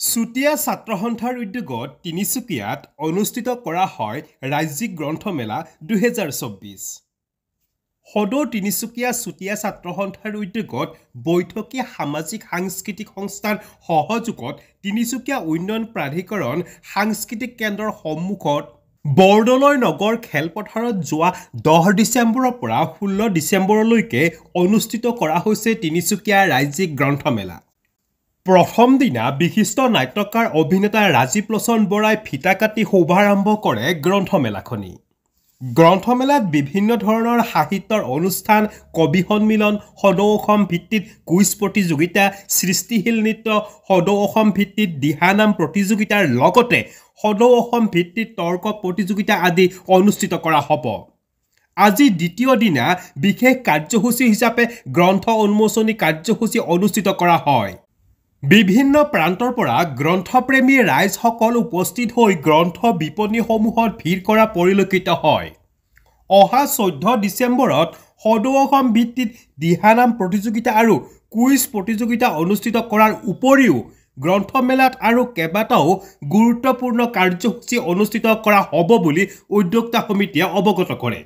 চুতীয়া ছাত্ৰ সন্থাৰ উদ্যোগত তিনিচুকীয়াত অনুষ্ঠিত কৰা হয় ৰাজ্যিক গ্ৰন্থমেলা 2024। সদৌ তিনিচুকীয়া চুতীয়া ছাত্ৰ সন্থাৰ উদ্যোগত বৈঠকী সামাজিক সাংস্কৃতিক সংস্থাৰ সহযোগত তিনিচুকীয়া উন্নয়ন প্ৰাধিকৰণ সাংস্কৃতিক কেন্দ্ৰৰ সন্মুখত বৰদলৈ নগৰ খেলপথাৰত যোৱা 10 ডিচেম্বৰৰ পৰা 16 ডিচেম্বৰলৈকে অনুষ্ঠিত কৰা হৈছে তিনিচুকীয়া ৰাজ্যিক গ্ৰন্থমেলা। প্ৰথম দিনা বিশিষ্ট নাট্যকাৰ অভিনেতা ৰাজীৱ লোচন বৰাই ফিতা কাটি শুভাৰম্ভ কৰে গ্ৰন্থমেলাখনি। গ্ৰন্থমেলাত বিভিন্ন ধৰণৰ সাহিত্যৰ অনুষ্ঠান, কবি সন্মিলন, সদৌ অসম ভিত্তিত কুইজ প্ৰতিযোগিতা, সৃষ্টিশীল নৃত্য, সদৌ অসম ভিত্তিত দিহানাম প্ৰতিযোগিতাৰ লগতে সদৌ অসম ভিত্তিত তৰ্ক প্ৰতিযোগিতা আদি অনুষ্ঠিত কৰা হ'ব। আজি দ্বিতীয় দিনা বিশেষ কাৰ্যসূচী হিচাপে গ্ৰন্থ উন্মোচনী কাৰ্যসূচী অনুষ্ঠিত কৰা হয়। বিভিন্ন প্ৰান্তৰ পৰা গ্ৰন্থপ্ৰেমী ৰাইজসকল উপস্থিত হৈ গ্ৰন্থ বিপণীসমূহত ভিৰ কৰা পৰিলক্ষিত হয়। অহা 14 ডিচেম্বৰত সদৌ অসম ভিত্তিত দিহানাম প্ৰতিযোগিতা আৰু কুইজ প্ৰতিযোগিতা অনুষ্ঠিত কৰাৰ উপৰিও গ্ৰন্থমেলাত আৰু কেইবাটাও গুৰুত্বপূৰ্ণ কাৰ্যসূচী অনুষ্ঠিত কৰা হ'ব বুলি উদ্যোক্তা সমিতিয়ে অৱগত কৰে।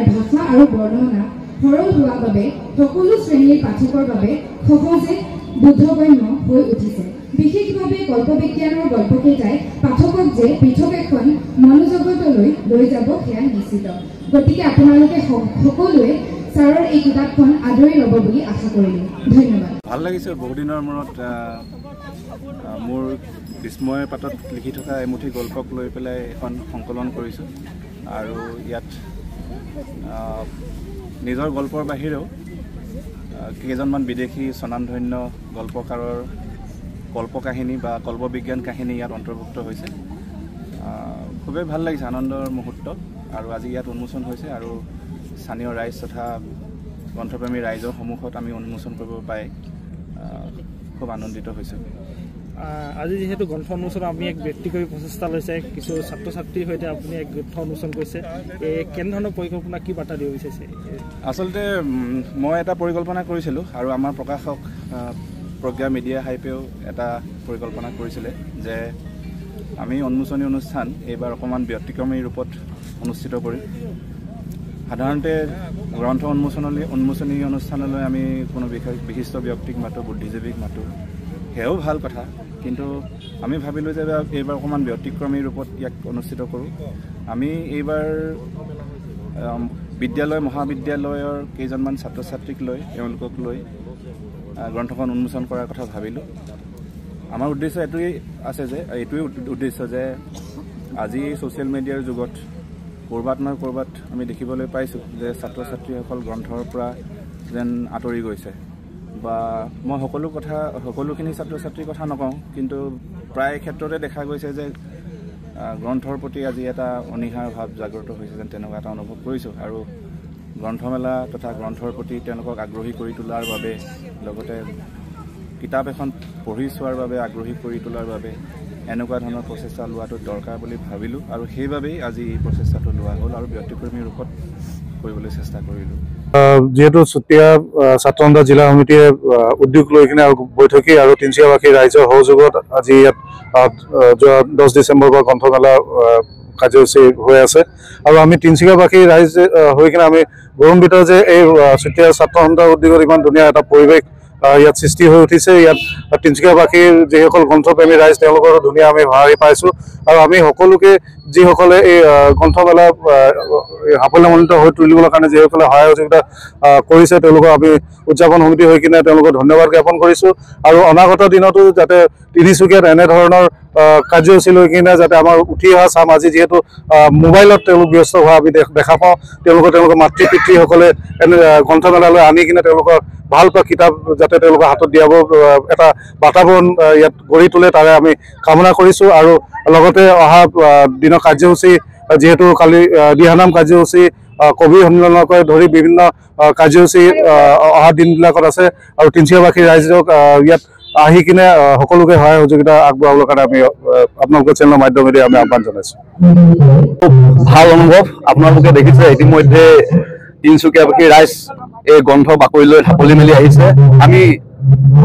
ভাষা আৰু বৰ্ণনা সৰল হোৱাৰ বাবে সকলো শ্ৰেণীৰ পাঠকৰ বাবে সহজে বোধগম্য হৈ উঠিছে। বিশেষভাৱে কল্পবিজ্ঞানৰ গল্পকেইটাই পাঠকক যে পৃথক এখন মনোজগতলৈ লৈ যাব সেয়া নিশ্চিত। গতিকে আপোনালোকে সকলোৱে ছাৰৰ এই কিতাপখন আদৰি ল'ব বুলি আশা কৰিলোঁ। ধন্যবাদ। ভাল লাগিছে। বহুদিনৰ মূৰত মোৰ বিস্ময়ৰ পাতত লিখি থকা এমুঠি গল্পক লৈ পেলাই এখন সংকলন কৰিছোঁ আৰু ইয়াত নিজৰ গল্পৰ বাহিৰেও কেইজনমান বিদেশী স্বনামধন্য গল্পকাৰৰ কল্পকাহিনী বা কল্পবিজ্ঞান কাহিনী ইয়াত অন্তৰ্ভুক্ত হৈছে। খুবেই ভাল লাগিছে, আনন্দৰ মুহূৰ্ত। আৰু আজি ইয়াত উন্মোচন হৈছে আৰু স্থানীয় ৰাইজ তথা গ্ৰন্থপ্ৰেমী ৰাইজৰ সন্মুখত আমি উন্মোচন কৰিব পাই খুব আনন্দিত হৈছোঁ। আজি যেহেতু গ্ৰন্থ উন্মোচন আপুনি এক ব্যক্তিগত প্ৰচেষ্টা লৈছে, কিছু ছাত্ৰ ছাত্ৰীৰ সৈতে আপুনি এক গ্ৰন্থ উন্মোচন কৰিছে, কেনেধৰণৰ পৰিকল্পনা, কি বাৰ্তা দিব বিচাৰিছে? আচলতে মই এটা পৰিকল্পনা কৰিছিলোঁ আৰু আমাৰ প্ৰকাশক প্ৰজ্ঞা মিডিয়া হাইপেও এটা পৰিকল্পনা কৰিছিলে যে আমি উন্মোচনী অনুষ্ঠান এইবাৰ অকণমান ব্যতিক্ৰমী ৰূপত অনুষ্ঠিত কৰিম। সাধাৰণতে গ্ৰন্থ উন্মোচনী অনুষ্ঠানলৈ আমি কোনো বিশিষ্ট ব্যক্তিক মাতোঁ, বুদ্ধিজীৱীক মাতোঁ, সেয়াও ভাল কথা, কিন্তু আমি ভাবিলোঁ যে এইবাৰ অকণমান ব্যতিক্ৰমী ৰূপত ইয়াক অনুষ্ঠিত কৰোঁ। আমি এইবাৰ বিদ্যালয় মহাবিদ্যালয়ৰ কেইজনমান ছাত্ৰ ছাত্ৰীক লৈ, তেওঁলোকক লৈ গ্ৰন্থখন উন্মোচন কৰাৰ কথা ভাবিলোঁ। আমাৰ উদ্দেশ্য এইটোৱেই উদ্দেশ্য যে আজি ছ'চিয়েল মিডিয়াৰ যুগত ক'ৰবাত নহয় ক'ৰবাত আমি দেখিবলৈ পাইছোঁ যে ছাত্ৰ ছাত্ৰীসকল গ্ৰন্থৰ পৰা যেন আঁতৰি গৈছে, বা মই সকলোখিনি ছাত্ৰ ছাত্ৰীৰ কথা নকওঁ, কিন্তু প্ৰায় ক্ষেত্ৰতে দেখা গৈছে যে গ্ৰন্থৰ প্ৰতি আজি এটা অনীহাৰ ভাৱ জাগ্ৰত হৈছে যেন তেনেকুৱা এটা অনুভৱ কৰিছোঁ। আৰু গ্ৰন্থমেলা তথা গ্ৰন্থৰ প্ৰতি তেওঁলোকক আগ্ৰহী কৰি তোলাৰ বাবে, লগতে কিতাপ এখন পঢ়ি চোৱাৰ বাবে আগ্ৰহী কৰি তোলাৰ বাবে এনেকুৱা ধৰণৰ প্ৰচেষ্টা লোৱাটো দৰকাৰ বুলি ভাবিলোঁ আৰু সেইবাবেই আজি এই প্ৰচেষ্টাটো লোৱা হ'ল আৰু ব্যতিক্ৰমী ৰূপত কৰিবলৈ চেষ্টা কৰিলোঁ। যিহেতু চুতীয়া ছাত্ৰ সন্থা জিলা সমিতিয়ে উদ্যোগ লৈ কিনে আৰু বৈঠকী আৰু তিনিচুকীয়াবাসী ৰাইজৰ সহযোগত আজি ইয়াত যোৱা 10 ডিচেম্বৰৰ পৰা গ্ৰন্থমেলা কাৰ্যসূচী হৈ আছে আৰু আমি তিনিচুকীয়াবাসী ৰাইজ হৈ কিনে আমি গৌৰৱান্বিত যে এই চুতীয়া ছাত্ৰ সন্থা উদ্যোগত ইমান ধুনীয়া এটা পৰিৱেশ ইয়াত সৃষ্টি হৈ উঠিছে। ইয়াত তিনিচুকীয়াবাসীৰ যিসকল গ্ৰন্থপ্ৰেমী ৰাইজ তেওঁলোকৰো ধুনীয়া আমি সঁহাৰি পাইছোঁ আৰু আমি সকলোকে যিসকলে এই গ্ৰন্থমেলা সাফল্যমণ্ডিত হৈ তুলিবৰ কাৰণে যিসকলে সহায় সহযোগিতা কৰিছে তেওঁলোকক আমি উদযাপন সমিতি হৈ কিনে তেওঁলোকক ধন্যবাদ জ্ঞাপন কৰিছোঁ আৰু অনাগত দিনতো যাতে তিনিচুকীয়াত এনেধৰণৰ কাৰ্যসূচী লৈ কিনে যাতে আমাৰ উঠি অহা চাম আজি যিহেতু মোবাইলত তেওঁলোক ব্যস্ত হোৱা আমি দেখা পাওঁ তেওঁলোকৰ মাতৃ পিতৃসকলে এনে গ্ৰন্থমেলালৈ আনি কিনে তেওঁলোকৰ ভাল পোৱা কিতাপ যাতে তেওঁলোকৰ হাতত দিয়াব এটা বাতাবৰণ ইয়াত গঢ়ি তোলে তাৰে আমি কামনা কৰিছোঁ আৰু লগতে অহা দিনৰ কাৰ্যসূচী যিহেতু কালি দিহানাম কাৰ্যসূচী কবি সন্মিলনকে ধৰি বিভিন্ন কাৰ্যসূচী অহা দিনবিলাকত আছে আৰু তিনিচুকীয়াবাসী ৰাইজক ইয়াত আহি কিনে সকলোকে সহায় সহযোগিতা আগবঢ়াবৰ কাৰণে আমি আপোনালোকৰ চেনেলৰ মাধ্যমেৰে আমি আহ্বান জনাইছোঁ। ভাল অনুভৱ আপোনালোকে দেখিছে ইতিমধ্যে তিনিচুকীয়াবাসী ৰাইজ এই গ্ৰন্থ বাকৰিলৈ ঢাপলি মেলি আহিছে। আমি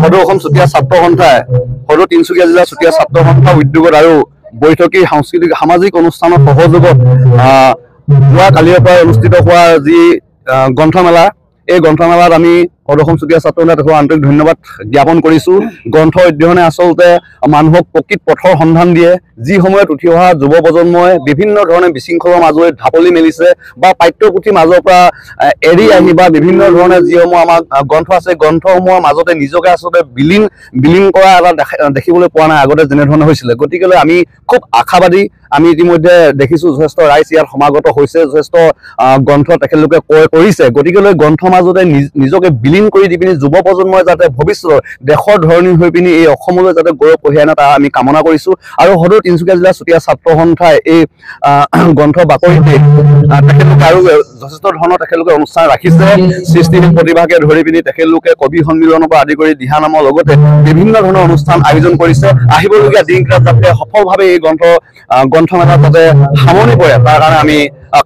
সদৌ অসম চুতীয়া ছাত্ৰ সন্থাই সদৌ তিনিচুকীয়া জিলা চুতীয়া ছাত্ৰ সন্থা উদ্যোগত আৰু বৈঠকী সাংস্কৃতিক সামাজিক অনুষ্ঠানৰ সহযোগত যোৱা কালিৰ পৰা অনুষ্ঠিত হোৱা যি গ্ৰন্থমেলা এই গ্ৰন্থমেলাত আমি সদৌ অসম চুতীয়া ছাত্ৰ সন্থাই তেখেতক আন্তৰিক ধন্যবাদ জ্ঞাপন কৰিছোঁ। গ্ৰন্থ অধ্যয়নে আচলতে মানুহক প্ৰকৃত পথৰ সন্ধান দিয়ে। যি সময়ত উঠি অহা যুৱ প্ৰজন্মই বিভিন্ন ধৰণে বিশৃংখলৰ মাজলৈ ঢাপলি মেলিছে বা পাঠ্যপুথিৰ মাজৰ পৰা এৰি আহি বা বিভিন্ন ধৰণে যিসমূহ আমাৰ গ্ৰন্থ আছে গ্ৰন্থসমূহৰ মাজতে নিজকে আচলতে বিলীন কৰা এটা দেখিবলৈ পোৱা নাই আগতে যেনেধৰণে হৈছিলে। গতিকেলৈ আমি খুব আশাবাদী। আমি ইতিমধ্যে দেখিছোঁ যথেষ্ট ৰাইজ ইয়াত সমাগত হৈছে, যথেষ্ট গ্ৰন্থ তেখেতলোকে ক্ৰয় কৰিছে। গতিকেলৈ গ্ৰন্থৰ মাজতে নিজকে বিলীন কৰি দি পিনি যুৱ প্ৰজন্মই যাতে ভৱিষ্যতৰ দেশৰ ধৰণী হৈ পিনি এই অসমলৈ যাতে গৌৰৱ কঢ়িয়াই আনে তাৰ আমি কামনা কৰিছোঁ। আৰু সদৌ তিনিচুকীয়া জিলা চুতীয়া ছাত্ৰ সন্থাই এই গ্ৰন্থ বাকৰিতে তেখেতলোকে আৰু যথেষ্ট ধৰণৰ তেখেতলোকে অনুষ্ঠান ৰাখিছে। সৃষ্টিশীল প্ৰতিভাকে ধৰি পিনি তেখেতলোকে কবি সন্মিলনৰ পৰা আদি কৰি দিহানামৰ লগতে বিভিন্ন ধৰণৰ অনুষ্ঠান আয়োজন কৰিছে। আহিবলগীয়া দিনকেইটাত যাতে সফলভাৱে এই গ্ৰন্থমেলাত যাতে সামৰণি পৰে তাৰ কাৰণে আমি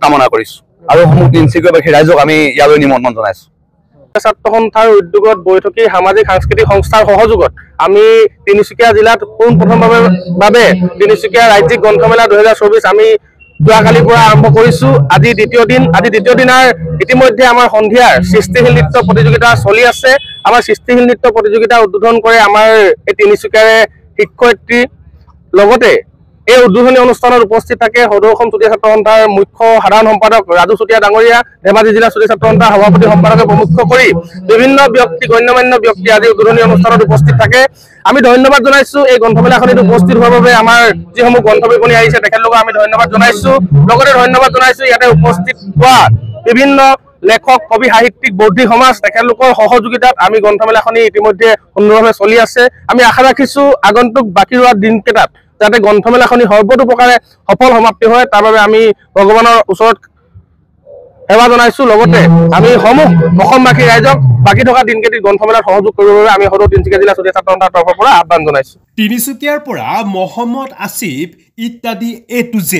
কামনা কৰিছোঁ আৰু সমূহ তিনিচুকীয়াবাসী ৰাইজক আমি ইয়ালৈ নিমন্ত্ৰণ জনাইছোঁ। ছাত্ৰ সন্থাৰ উদ্যোগত বৈঠকী সামাজিক সাংস্কৃতিক সংস্থাৰ সহযোগত আমি তিনিচুকীয়া জিলাত পোনপ্ৰথমবাৰৰ বাবে তিনিচুকীয়া ৰাজ্যিক গ্ৰন্থমেলা 2024 আমি যোৱাকালিৰ পৰা আৰম্ভ কৰিছোঁ। আজি দ্বিতীয় দিনাৰ ইতিমধ্যে আমাৰ সন্ধিয়াৰ সৃষ্টিশীল নৃত্য প্ৰতিযোগিতা চলি আছে। আমাৰ সৃষ্টিশীল নৃত্য প্ৰতিযোগিতা উদ্বোধন কৰে আমাৰ এই তিনিচুকীয়াৰে শিক্ষয়িত্ৰী। লগতে এই উদ্বোধনী অনুষ্ঠানত উপস্থিত থাকে সদৌ অসম চুতীয়া ছাত্ৰ সন্থাৰ মুখ্য সাধাৰণ সম্পাদক ৰাজু চুতীয়া ডাঙৰীয়া, ধেমাজি জিলা চুতীয়া ছাত্ৰ সন্থাৰ সভাপতি সম্পাদকে প্ৰমুখ কৰি বিভিন্ন ব্যক্তি গণ্যমান্য ব্যক্তি আজি উদ্বোধনী অনুষ্ঠানত উপস্থিত থাকে। আমি ধন্যবাদ জনাইছোঁ এই গ্ৰন্থমেলাখনিত উপস্থিত হোৱাৰ বাবে। আমাৰ যিসমূহ গ্ৰন্থ বিপণী আহিছে তেখেতলোকক আমি ধন্যবাদ জনাইছোঁ। লগতে ধন্যবাদ জনাইছোঁ ইয়াতে উপস্থিত হোৱা বিভিন্ন লেখক, কবি, সাহিত্যিক, বৌদ্ধিক সমাজ তেখেতলোকৰ সহযোগিতাত আমি গ্ৰন্থমেলাখনি ইতিমধ্যে সুন্দৰভাৱে চলি আছে। আমি আশা ৰাখিছোঁ আগন্তুক বাকী ৰোৱা দিনকেইটাত যাতে গ্ৰন্থমেলাখনি সৰ্বতোপ্ৰকাৰে সফল সমাপ্তি হয় তাৰ বাবে আমি ভগৱানৰ ওচৰত সেৱা জনাইছোঁ। লগতে আমি সমূহ অসমবাসী ৰাইজক বাকী থকা দিনকেইটিত গ্ৰন্থমেলাত সহযোগ কৰিবৰ বাবে আমি সদৌ তিনিচুকীয়া জিলা চুতীয়া ছাত্ৰ সন্থাৰ তৰফৰ পৰা আহ্বান জনাইছোঁ। তিনিচুকীয়াৰ পৰা মহম্মদ আসিফ ইত্যাদি A to Z।